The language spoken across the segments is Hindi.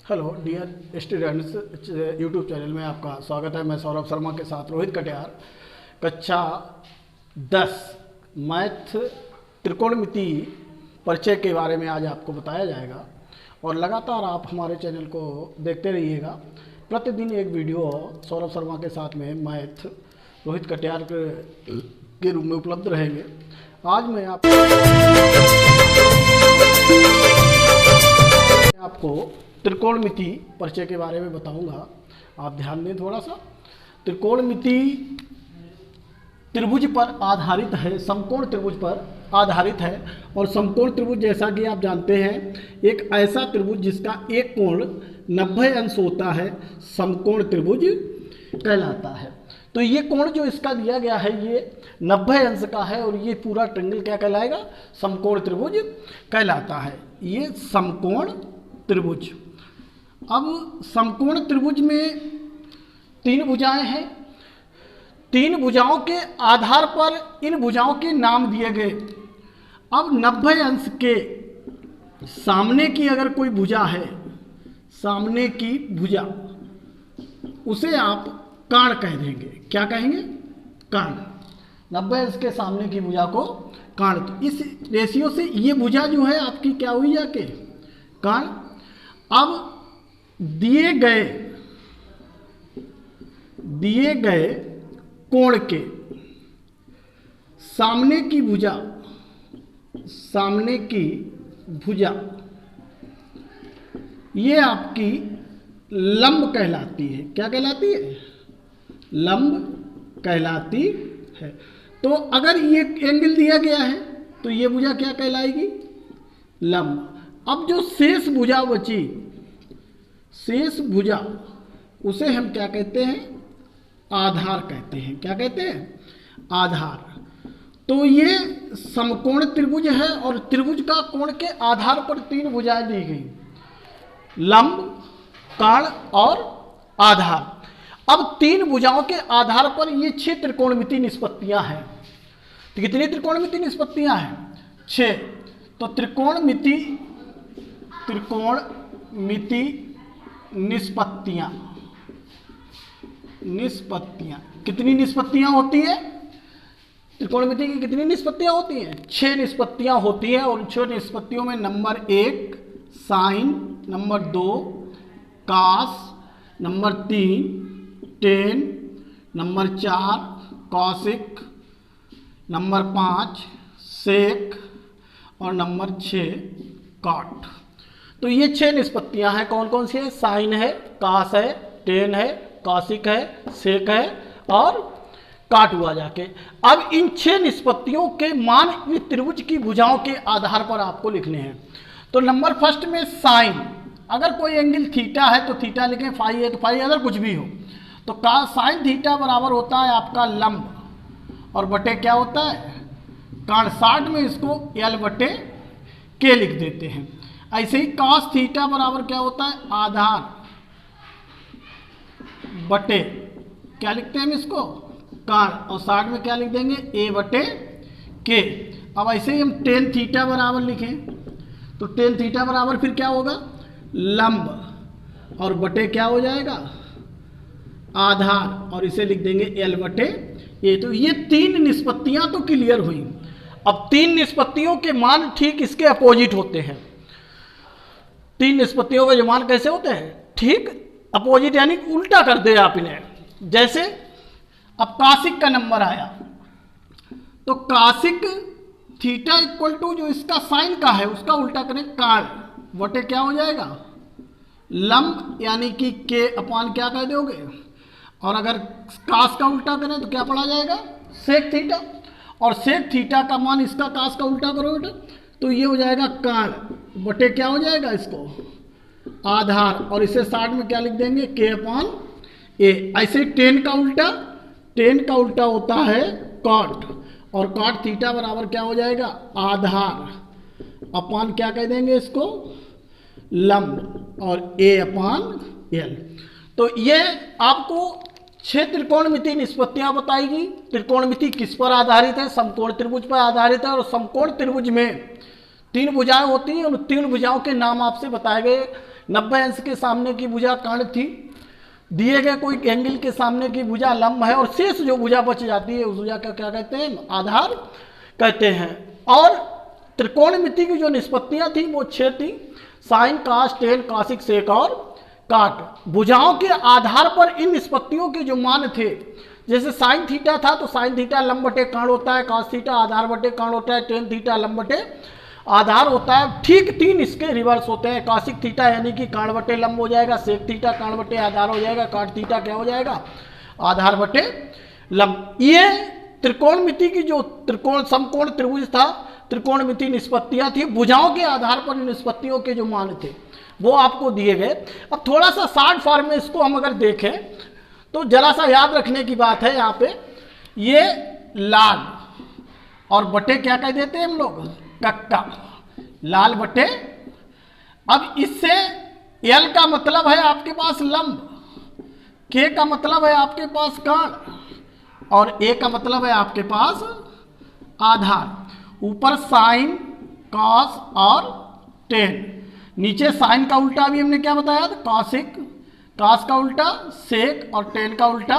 Hello dear students, YouTube channel में आपका स्वागत है। मैं सौरभ शर्मा के साथ रोहित कटियार। कक्षा 10 मैथ त्रिकोणमिति परिचय के बारे में आज आपको बताया जाएगा और लगातार आप हमारे चैनल को देखते रहिएगा। प्रतिदिन एक वीडियो सौरभ शर्मा के साथ में मैथ रोहित कटियार के रूप में उपलब्ध रहेंगे। आज मैं आपको त्रिकोणमिति परिचय के बारे में बताऊंगा। आप ध्यान दें थोड़ा सा। त्रिकोणमिति त्रिभुज पर आधारित है, समकोण त्रिभुज पर आधारित है। और समकोण त्रिभुज जैसा कि आप जानते हैं एक ऐसा त्रिभुज जिसका एक कोण 90 अंश होता है समकोण त्रिभुज कहलाता है। तो ये कोण जो इसका दिया गया है ये 90 अंश का है और ये पूरा ट्रायंगल क्या कहलाएगा? समकोण त्रिभुज कहलाता है। ये समकोण त्रिभुज। अब समकोण त्रिभुज में 3 भुजाएं हैं। 3 भुजाओं के आधार पर इन भुजाओं के नाम दिए गए। अब 90 अंश के सामने की अगर कोई भुजा है, सामने की भुजा, उसे आप काण कह देंगे। क्या कहेंगे? काण। 90 अंश के सामने की भुजा को काण। तो इस रेशियो से ये भुजा जो है आपकी क्या हुई जाके? काण। अब दिए गए कोण के सामने की भुजा ये आपकी लंब कहलाती है। क्या कहलाती है? लंब कहलाती है। तो अगर ये एंगल दिया गया है तो ये भुजा क्या कहलाएगी? लंब। अब जो शेष भुजा बची, शेष भुजा, उसे हम क्या कहते हैं? आधार कहते हैं। क्या कहते हैं? आधार। तो ये समकोण त्रिभुज है और त्रिभुज का कोण के आधार पर 3 भुजाएं दी गई, लंब, काण और आधार। अब 3 भुजाओं के आधार पर ये 6 त्रिकोणमिति निष्पत्तियां हैं। तो कितनी त्रिकोणमिति निष्पत्तियां हैं? 6। तो त्रिकोणमिति निष्पत्तियां कितनी निष्पत्तियां होती है? त्रिकोणमिति की कितनी निष्पत्तियां होती हैं? 6 निष्पत्तियां होती हैं। और 6 निष्पत्तियों में number 1 sine, number 2 cos, number 3 tan, number 4 cosec, number 5 sec और नंबर 6 कॉट। तो ये 6 निष्पत्तियां हैं। कौन कौन सी है? साइन है, कास है, टेन है, कॉसिक है, सेक है और काट हुआ जाके। अब इन 6 निष्पत्तियों के मान त्रिभुज की भुजाओं के आधार पर आपको लिखने हैं। तो नंबर फर्स्ट में साइन। अगर कोई एंगल थीटा है तो थीटा लिखें, फाई है तो फाई, अगर कुछ भी हो तो साइन थीटा बराबर होता है आपका लंब और बटे क्या होता है? काण। 60 में इसको एल बटे के लिख देते हैं। ऐसे ही कॉस थीटा बराबर क्या होता है? आधार बटे क्या लिखते हैं हम इसको? काण। और 60 में क्या लिख देंगे? ए बटे के। अब ऐसे ही हम टेन थीटा बराबर लिखें तो टेन थीटा बराबर फिर क्या होगा? लंब और बटे क्या हो जाएगा? आधार। और इसे लिख देंगे एल बटे ए। तो ये 3 निष्पत्तियां तो क्लियर हुई। अब 3 निष्पत्तियों के मान ठीक इसके अपोजिट होते हैं। 3 निष्पत्तियों के मान कैसे होते हैं? ठीक अपोजिट, यानी उल्टा कर दे आप इन्हें। जैसे अब कासिक का नंबर आया तो कासिक थीटा इक्वल टू जो इसका साइन का है उसका उल्टा करें काण बटे क्या हो जाएगा? लंब, यानी कि के अपान क्या कह दोगे? और अगर कास का उल्टा करें तो क्या पढ़ा जाएगा? Sec theta. और सेक थीटा का मान इसका कास का उल्टा करो बेटा तो ये हो जाएगा काण बटे क्या हो जाएगा? इसको आधार। और इसे 60 में क्या लिख देंगे? के अपान ए। ऐसे टेन का उल्टा होता है कॉट। और कॉट थीटा बराबर क्या हो जाएगा? आधार अपान क्या कह देंगे इसको? लंब और ए अपान एल। तो ये आपको 6 त्रिकोणमिति निष्पत्तियां बताएगी। त्रिकोणमिति किस पर आधारित है? समकोण त्रिभुज पर आधारित है। और समकोण त्रिभुज में 3 भुजाएं होती हैं। उन 3 भुजाओं के नाम आपसे बताए गए 90 अंश के सामने की भुजा कर्ण थी, दिए गए कोई एंगल के सामने की भुजा लंब है, और शेष जो भुजा बच जाती है उस भुजा का क्या कहते हैं, आधार कहते हैं। और त्रिकोणमिति की जो निष्पत्तियां थी वो 6 थी, साइन, कास, टेन, कासिक, सेक और काट। भुजाओं के आधार पर इन निष्पत्तियों के जो मान थे, जैसे साइन थीटा था तो साइन थीटा लंब बटे कर्ण होता है, कास थीटा आधार बटे कर्ण होता है, टेन थीटा लंब बटे आधार होता है। ठीक 3 इसके रिवर्स होते हैं, कासिक थीटा यानी कि कर्ण बटे लंब हो जाएगा, सेक थीटा कर्ण बटे आधार हो जाएगा, काट थीटा क्या हो जाएगा, आधार बटे लंब। ये त्रिकोणमिति की जो त्रिकोण समकोण त्रिभुज था, त्रिकोणमिति निष्पत्तियां थी, भुजाओं के आधार पर निष्पत्तियों के जो मान थे वो आपको दिए गए। अब थोड़ा सा शॉर्ट फॉर्म में इसको हम अगर देखें तो जरा सा याद रखने की बात है, यहाँ पे ये लाल और बटे क्या कह देते हैं हम लोग, कक्का, लाल बटे। अब इससे एल का मतलब है आपके पास लंब, के का मतलब है आपके पास कर्ण, और ए का मतलब है आपके पास आधार। ऊपर साइन, कॉस और टेन, नीचे साइन का उल्टा भी हमने क्या बताया था, कॉसिक, कास का उल्टा सेक और टेन का उल्टा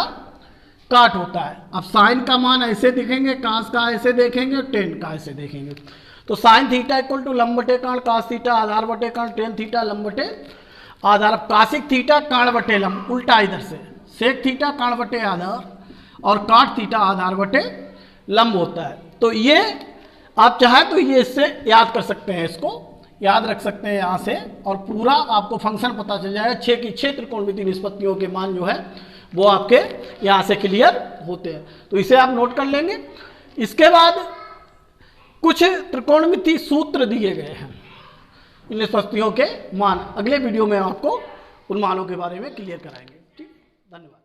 काट होता है। अब साइन का मान ऐसे दिखेंगे, कास का ऐसे देखेंगे, टेन का ऐसे देखेंगे। तो साइन थीटा इक्वल टू लंब बटे कर्ण, कास थीटा आधार बटे कर्ण, टेन थीटा लंब बटे आधार। अब कासिक थीटा कर्ण बटे लंब, उल्टा इधर से, सेक थीटा कर्ण बटे आधार और काट थीटा आधार बटे लंब होता है। तो ये आप चाहे तो ये इससे याद कर सकते हैं, इसको याद रख सकते हैं यहाँ से, और पूरा आपको फंक्शन पता चल जाएगा। 6 की 6 त्रिकोणमिति निष्पत्तियों के मान जो है वो आपके यहाँ से क्लियर होते हैं, तो इसे आप नोट कर लेंगे। इसके बाद कुछ त्रिकोणमिति सूत्र दिए गए हैं, इन निष्पत्तियों के मान अगले वीडियो में आपको उन मानों के बारे में क्लियर कराएंगे। ठीक, धन्यवाद।